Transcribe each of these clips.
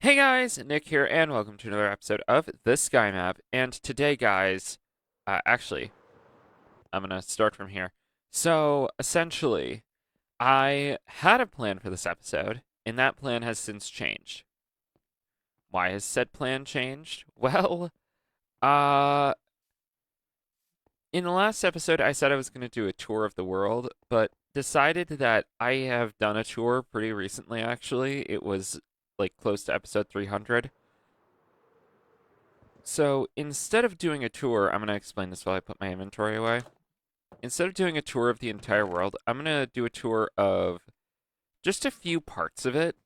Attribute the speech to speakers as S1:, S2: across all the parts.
S1: Hey guys, Nick here, and welcome to another episode of The Sky Map. And today, guys, actually, I'm gonna start from here. So, essentially, I had a plan for this episode, and that plan has since changed. Why has said plan changed? Well, uh, in the last episode, I said I was gonna do a tour of the world, but decided that I have done a tour pretty recently, actually. It was like close to episode 300. So instead of doing a tour, I'm going to explain this while I put my inventory away. Instead of doing a tour of the entire world, I'm going to do a tour of just a few parts of it.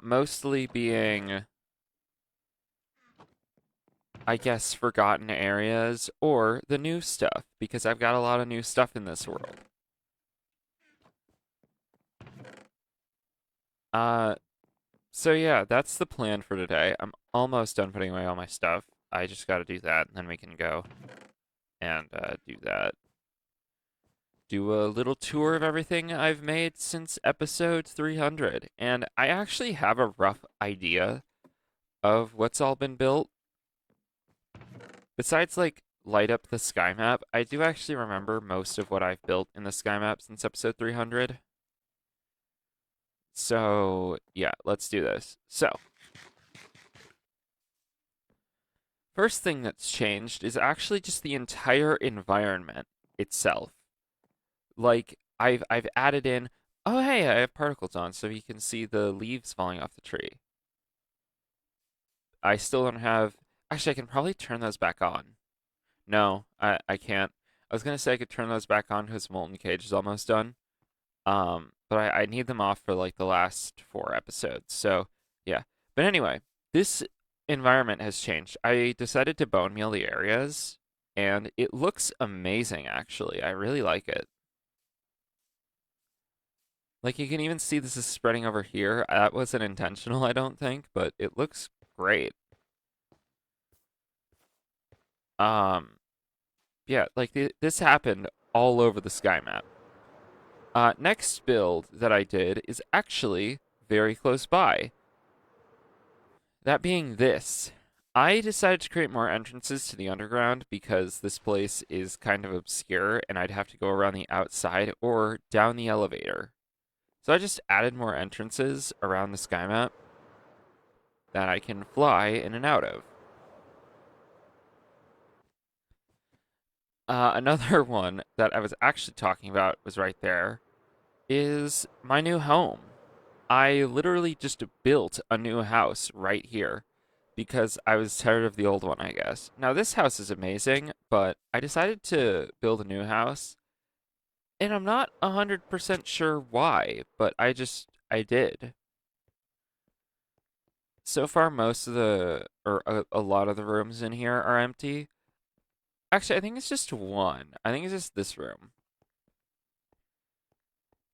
S1: Mostly being, I guess, forgotten areas or the new stuff, because I've got a lot of new stuff in this world. Uh, so yeah, that's the plan for today. I'm almost done putting away all my stuff. I just got to do that, and then we can go and do that. Do a little tour of everything I've made since episode 300. And I actually have a rough idea of what's all been built. Besides, like, light up the sky map, I do actually remember most of what I've built in the sky map since episode 300. So, yeah, let's do this. So, first thing that's changed is actually just the entire environment itself. Like, I've added in, oh hey, I have particles on so you can see the leaves falling off the tree. I still don't have. Actually, I can probably turn those back on. No, I can't. I was gonna say I could turn those back on because Molten Cage is almost done. But I need them off for like the last four episodes. So yeah. But anyway, this environment has changed. I decided to bone meal the areas, and it looks amazing. Actually, I really like it. Like you can even see this is spreading over here. That wasn't intentional, I don't think, but it looks great. Um, yeah, like this happened all over the sky map. Next build that I did is actually very close by. That being this, I decided to create more entrances to the underground because this place is kind of obscure and I'd have to go around the outside or down the elevator. So I just added more entrances around the sky map that I can fly in and out of. Another one that I was actually talking about was right there is my new home. I literally just built a new house right here because I was tired of the old one, I guess. Now, this house is amazing, but I decided to build a new house, and I'm not 100% sure why, but I did. So far, most of or a lot of the rooms in here are empty. Actually, I think it's just one. I think it's just this room.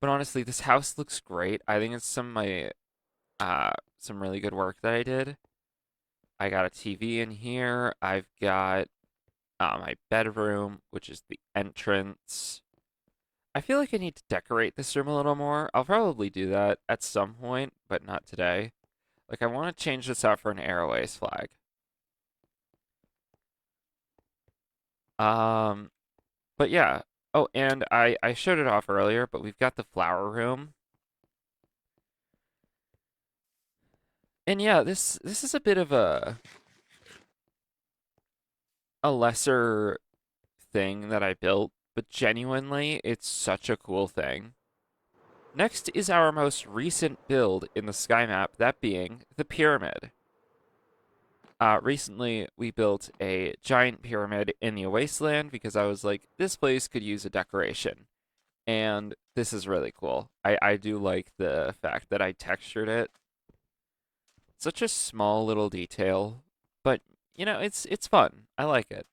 S1: But honestly, this house looks great. I think it's some really good work that I did. I got a TV in here. I've got my bedroom, which is the entrance. I feel like I need to decorate this room a little more. I'll probably do that at some point, but not today. Like, I want to change this out for an Airways flag. Um, but yeah. Oh, and I showed it off earlier, but we've got the flower room. And yeah, this is a bit of a lesser thing that I built, but genuinely, it's such a cool thing. Next is our most recent build in the sky map, that being the pyramid. Recently, we built a giant pyramid in the wasteland because I was like, this place could use a decoration. And this is really cool. I do like the fact that I textured it. Such a small little detail, but it's fun. I like it.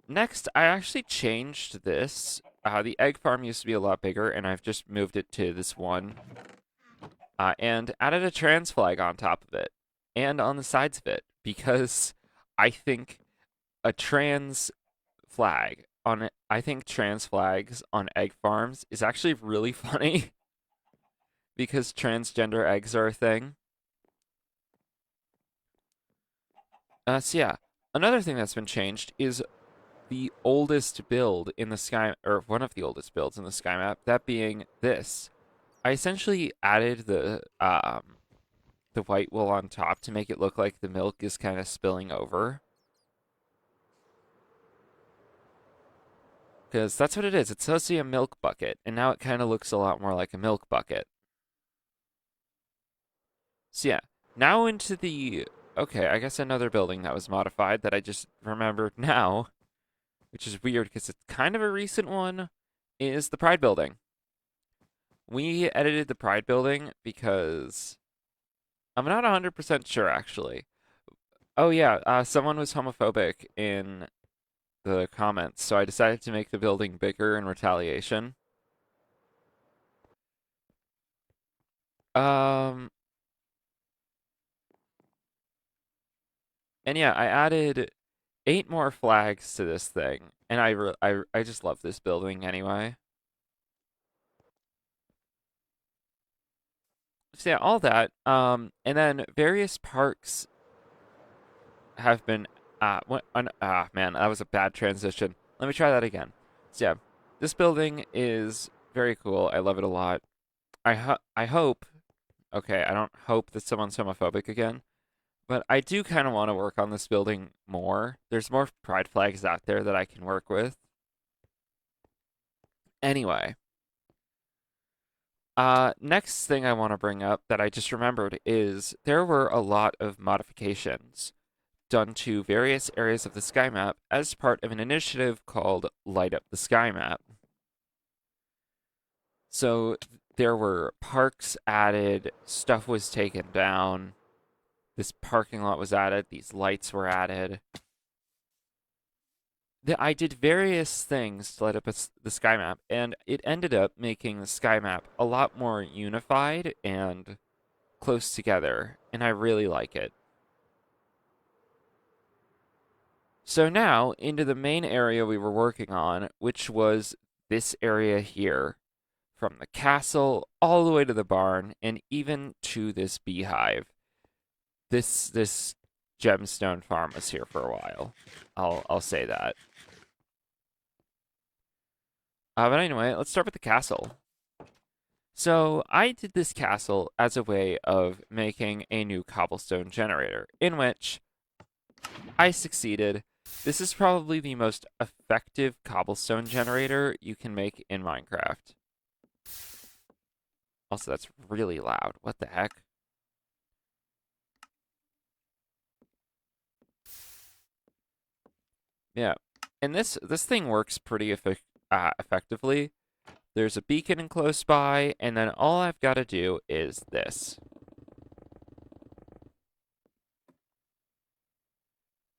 S1: Next, I actually changed this. The egg farm used to be a lot bigger, and I've just moved it to this one. And added a trans flag on top of it and on the sides of it because I think a trans flag on it, I think trans flags on egg farms is actually really funny. because transgender eggs are a thing. So yeah, another thing that's been changed is the oldest build in the sky, or one of the oldest builds in the sky map, that being this. I essentially added the white wool on top to make it look like the milk is kind of spilling over. Because that's what it is. It's supposed to be a milk bucket, and now it kind of looks a lot more like a milk bucket. So yeah, now into the okay, I guess another building that was modified that I just remembered now, which is weird because it's kind of a recent one, is the Pride building. We edited the Pride building because I'm not 100% sure actually. Oh yeah, someone was homophobic in the comments, so I decided to make the building bigger in retaliation. Um, and yeah, I added 8 more flags to this thing, and I just love this building anyway. So yeah, all that. And then various parks have been man, that was a bad transition. Let me try that again. So yeah, this building is very cool. I love it a lot. I hope. Okay, I don't hope that someone's homophobic again. But I do kind of want to work on this building more. There's more pride flags out there that I can work with. Anyway, next thing I want to bring up that I just remembered is there were a lot of modifications done to various areas of the sky map as part of an initiative called Light Up the Sky Map. So there were parks added, stuff was taken down, this parking lot was added, these lights were added. I did various things to light up the sky map, and it ended up making the sky map a lot more unified and close together, and I really like it. So now, into the main area we were working on, which was this area here, from the castle all the way to the barn, and even to this beehive. This gemstone farm was here for a while. I'll say that. But anyway, let's start with the castle. So I did this castle as a way of making a new cobblestone generator, in which I succeeded. This is probably the most effective cobblestone generator you can make in Minecraft. Also, that's really loud. What the heck? Yeah. And this thing works pretty effectively. There's a beacon close by, and then all I've got to do is this.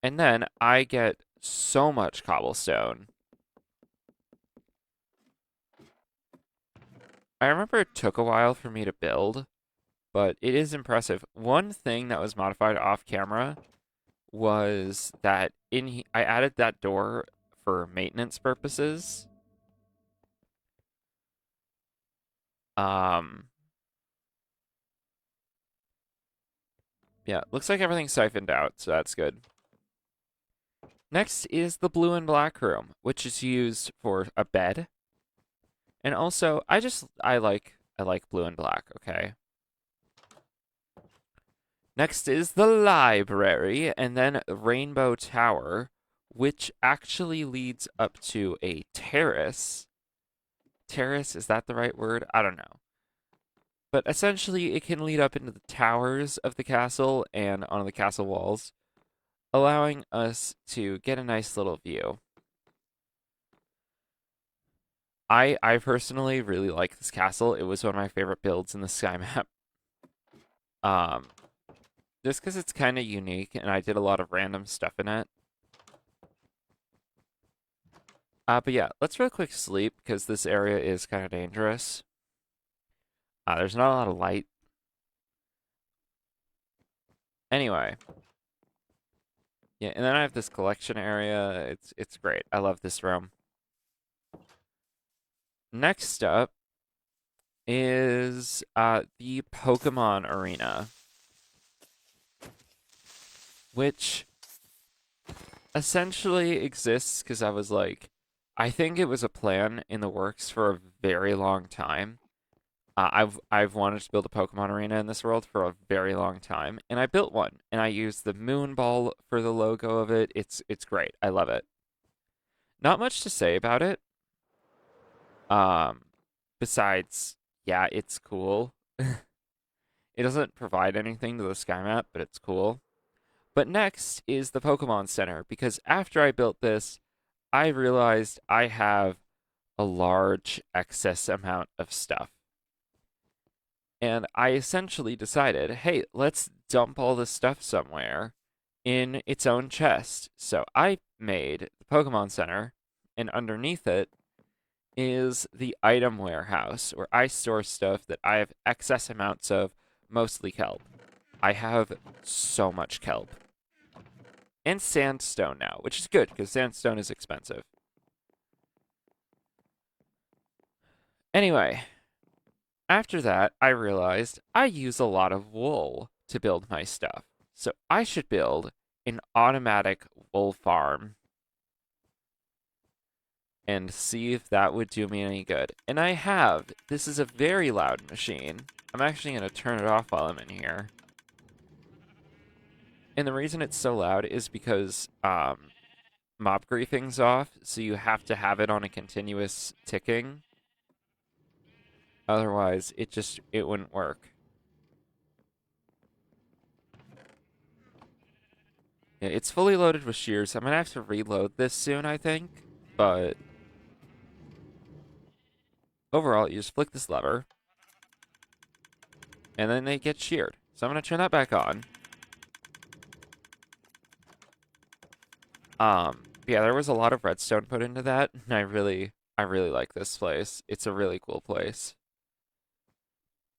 S1: And then I get so much cobblestone. I remember it took a while for me to build, but it is impressive. One thing that was modified off camera was that I added that door for maintenance purposes. Um, yeah, looks like everything's siphoned out, so that's good. Next is the blue and black room, which is used for a bed. And also, I like blue and black, okay? Next is the library, and then Rainbow Tower, which actually leads up to a terrace. Terrace, is that the right word? I don't know. But essentially, it can lead up into the towers of the castle and on the castle walls, allowing us to get a nice little view. I personally really like this castle. It was one of my favorite builds in the sky map. Um, just because it's kind of unique, and I did a lot of random stuff in it. But yeah, let's real quick sleep because this area is kind of dangerous. There's not a lot of light. Anyway, yeah, and then I have this collection area. It's great. I love this room. Next up is the Pokemon Arena, which essentially exists because I was like, I think it was a plan in the works for a very long time. I've wanted to build a Pokemon arena in this world for a very long time, and I built one. And I used the moon ball for the logo of it. It's great. I love it. Not much to say about it. Um, besides, yeah, it's cool. It doesn't provide anything to the sky map, but it's cool. But next is the Pokemon Center because after I built this, I realized I have a large excess amount of stuff. And I essentially decided, hey, let's dump all this stuff somewhere in its own chest. So I made the Pokemon Center, and underneath it is the item warehouse where I store stuff that I have excess amounts of, mostly kelp. I have so much kelp. And sandstone now, which is good because sandstone is expensive. Anyway, after that, I realized I use a lot of wool to build my stuff. So I should build an automatic wool farm and see if that would do me any good. And I have. This is a very loud machine. I'm actually going to turn it off while I'm in here. And the reason it's so loud is because mob griefing's off, so you have to have it on a continuous ticking. Otherwise, it wouldn't work. Yeah, it's fully loaded with shears. I'm gonna have to reload this soon, I think. But overall, you just flick this lever, and then they get sheared. So I'm gonna turn that back on. Yeah, there was a lot of redstone put into that, and I really like this place. It's a really cool place.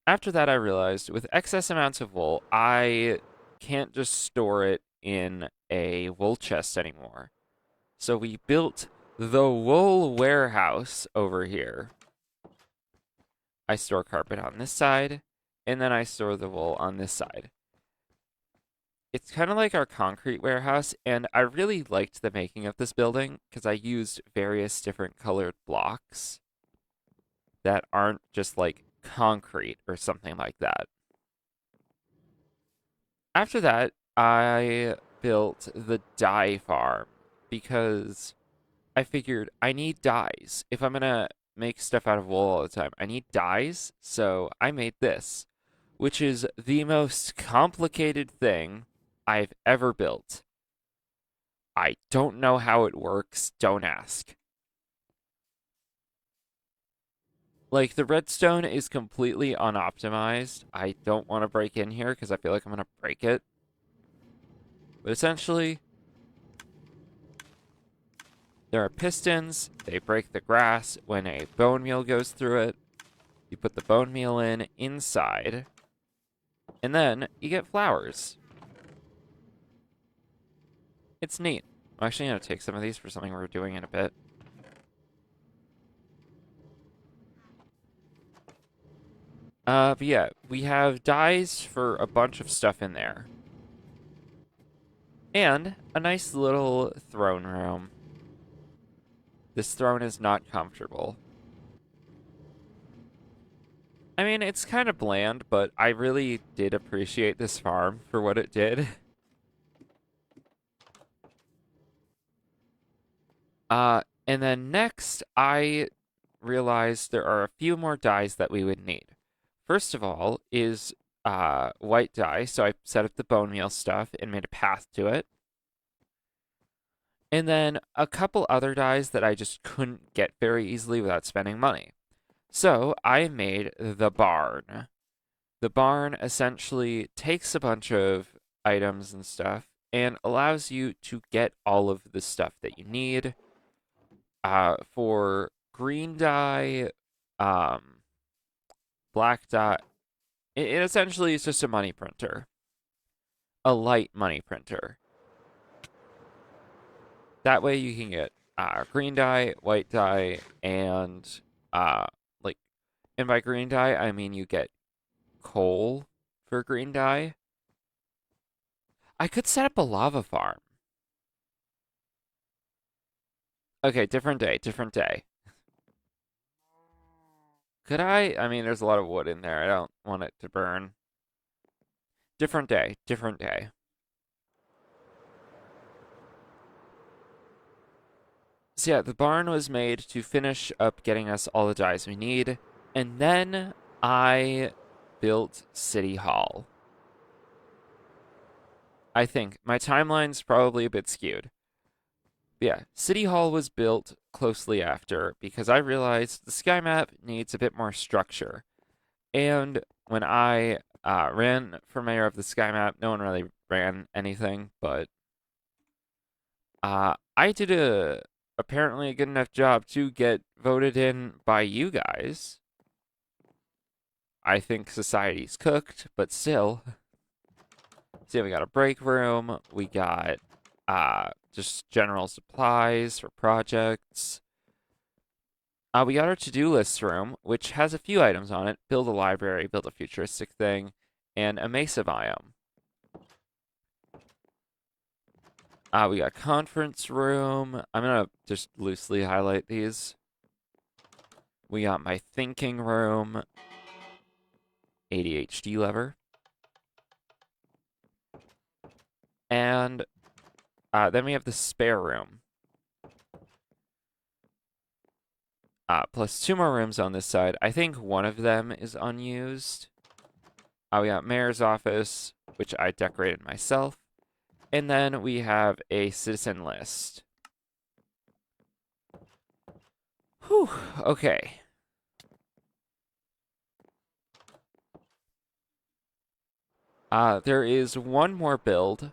S1: After that, I realized with excess amounts of wool, I can't just store it in a wool chest anymore. So we built the wool warehouse over here. I store carpet on this side, and then I store the wool on this side. It's kind of like our concrete warehouse, and I really liked the making of this building because I used various different colored blocks that aren't just like concrete or something like that. After that, I built the dye farm because I figured I need dyes. If I'm gonna make stuff out of wool all the time, I need dyes. So I made this, which is the most complicated thing I've ever built. I don't know how it works. Don't ask. Like, the redstone is completely unoptimized. I don't want to break in here because I feel like I'm going to break it. But essentially, there are pistons. They break the grass when a bone meal goes through it. You put the bone meal in inside, and then you get flowers. It's neat. I'm actually going to take some of these for something we're doing in a bit. But yeah, we have dyes for a bunch of stuff in there. And a nice little throne room. This throne is not comfortable. I mean, it's kind of bland, but I really did appreciate this farm for what it did. And then next, I realized there are a few more dyes that we would need. First of all is white dye, so I set up the bone meal stuff and made a path to it. And then a couple other dyes that I just couldn't get very easily without spending money. So I made the barn. The barn essentially takes a bunch of items and stuff and allows you to get all of the stuff that you need. For green dye, um, black dye, it essentially is just a money printer, a light money printer. That way you can get green dye, white dye, and like And by green dye, I mean you get coal for green dye. I could set up a lava farm. Okay, different day, different day. Could I? I mean, there's a lot of wood in there. I don't want it to burn. Different day, different day. So yeah, the barn was made to finish up getting us all the dyes we need. And then I built City Hall. I think my timeline's probably a bit skewed. Yeah, City Hall was built closely after because I realized the sky map needs a bit more structure. And when I ran for mayor of the sky map, no one really ran anything, but I did a apparently a good enough job to get voted in by you guys. I think society's cooked, but still. See, we got a break room. We got just general supplies for projects. We got our to-do list room, which has a few items on it. Build a library, build a futuristic thing, and a mesa biome. We got conference room. I'm gonna just loosely highlight these. We got my thinking room, ADHD lever, and then we have the spare room. Plus two more rooms on this side. I think one of them is unused. We got mayor's office, which I decorated myself. And then we have a citizen list. Whew, okay. There is one more build.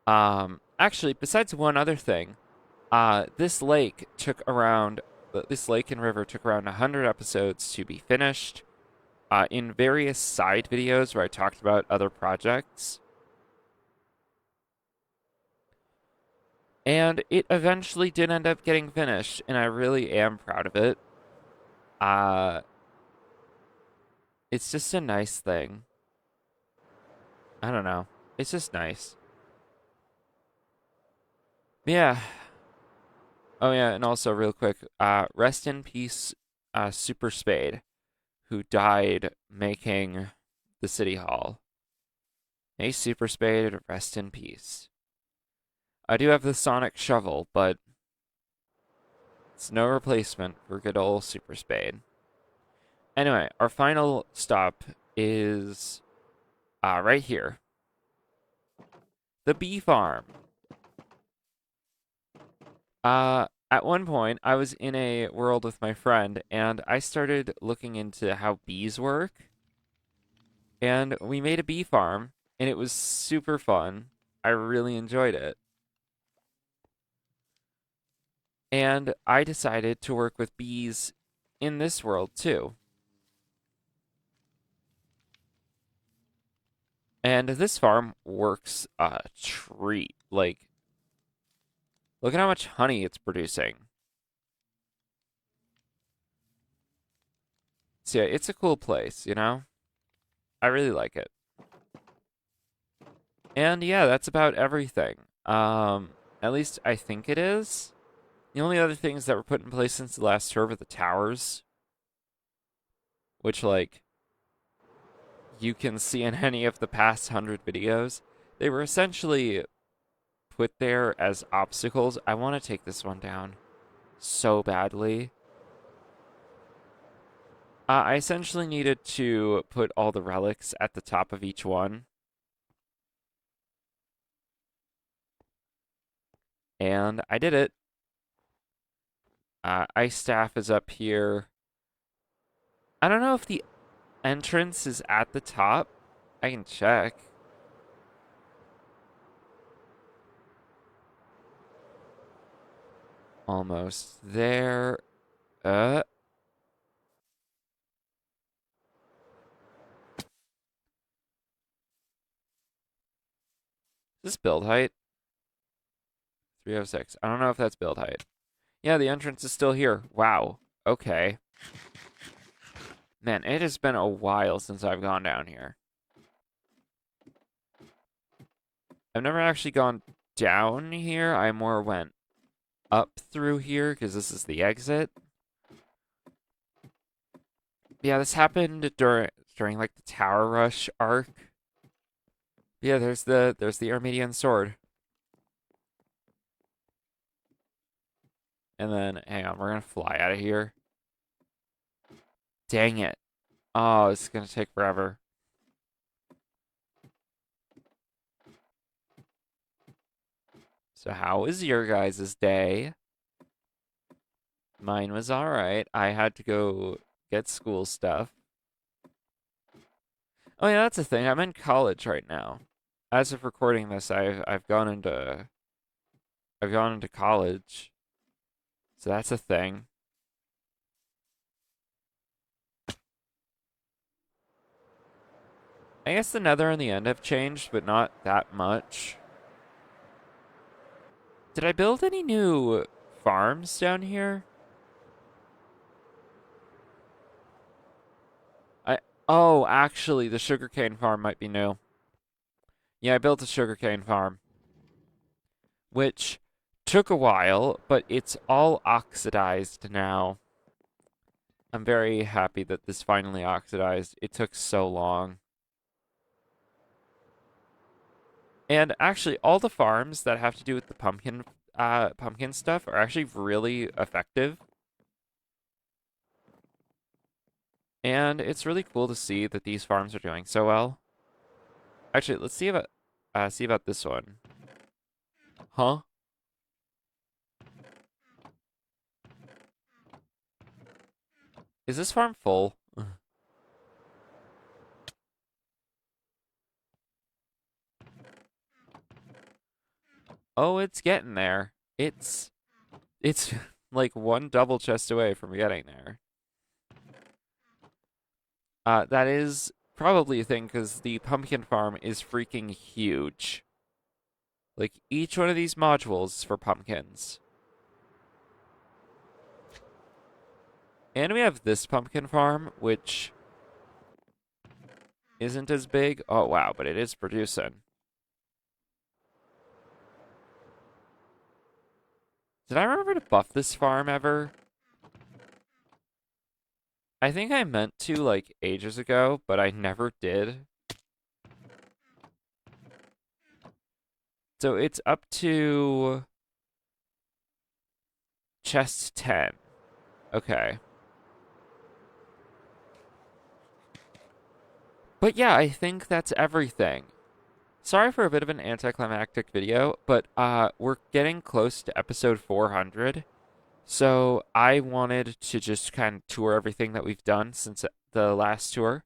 S1: Actually, besides one other thing, this lake and river took around 100 episodes to be finished. In various side videos where I talked about other projects. And it eventually did end up getting finished, and I really am proud of it. Uh, it's just a nice thing. I don't know. It's just nice. Yeah. Oh yeah, and also real quick, rest in peace, Super Spade, who died making the City Hall. May Super Spade rest in peace. I do have the Sonic Shovel, but it's no replacement for good old Super Spade. Anyway, our final stop is right here. The bee farm. At one point, I was in a world with my friend, and I started looking into how bees work. And we made a bee farm, and it was super fun. I really enjoyed it. And I decided to work with bees in this world too. And this farm works a treat. Like, look at how much honey it's producing. So yeah, it's a cool place, you know? I really like it. And yeah, that's about everything. At least I think it is. The only other things that were put in place since the last tour were the towers, which like you can see in any of the past 100 videos. They were essentially put there as obstacles. I want to take this one down so badly. I essentially needed to put all the relics at the top of each one. And I did it. Ice Staff is up here. I don't know if the entrance is at the top. I can check. Almost there. Uh. Is this build height? 306. I don't know if that's build height. Yeah, the entrance is still here. Wow. Okay. Man, it has been a while since I've gone down here. I've never actually gone down here. I more went up through here because this is the exit. Yeah, this happened during like the Tower Rush arc. Yeah, there's the Armenian sword. And then hang on, we're gonna fly out of here. Dang it. Oh, it's gonna take forever. So how was your guys' day? Mine was alright. I had to go get school stuff. Oh yeah, that's the thing. I'm in college right now. As of recording this, I've gone into college. So that's a thing. I guess the nether and the end have changed, but not that much. Did I build any new farms down here? I Oh, actually, the sugarcane farm might be new. Yeah, I built a sugarcane farm, which took a while, but it's all oxidized now. I'm very happy that this finally oxidized. It took so long. And actually, all the farms that have to do with the pumpkin stuff are actually really effective. And it's really cool to see that these farms are doing so well. Actually, let's see about this one. Huh? Is this farm full? Oh, it's getting there. It's like one double chest away from getting there. That is probably a thing because the pumpkin farm is freaking huge. Like each one of these modules is for pumpkins. And we have this pumpkin farm, which isn't as big. Oh, wow, but it is producing. Did I remember to buff this farm ever? I think I meant to, like, ages ago, but I never did. So it's up to chest 10. Okay. But yeah, I think that's everything. Sorry for a bit of an anticlimactic video, but we're getting close to episode 400. So I wanted to just kind of tour everything that we've done since the last tour.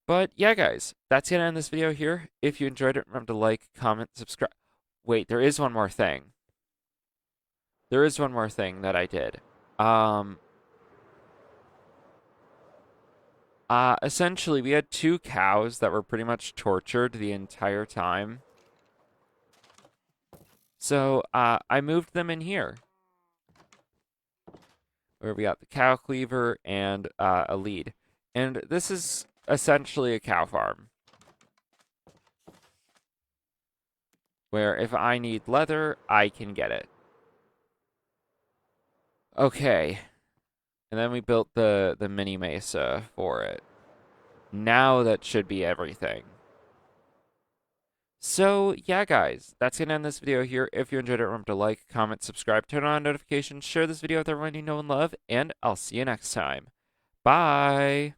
S1: But yeah, guys, that's gonna end this video here. If you enjoyed it, remember to like, comment, subscribe. Wait, there is one more thing. There is one more thing that I did. Um, Essentially, we had two cows that were pretty much tortured the entire time. So, I moved them in here, where we got the cow cleaver and a lead. And this is essentially a cow farm, where if I need leather, I can get it. Okay. And then we built the mini mesa for it. Now that should be everything. So, yeah, guys, that's going to end this video here. If you enjoyed it, remember to like, comment, subscribe, turn on notifications, share this video with everyone you know and love, and I'll see you next time. Bye!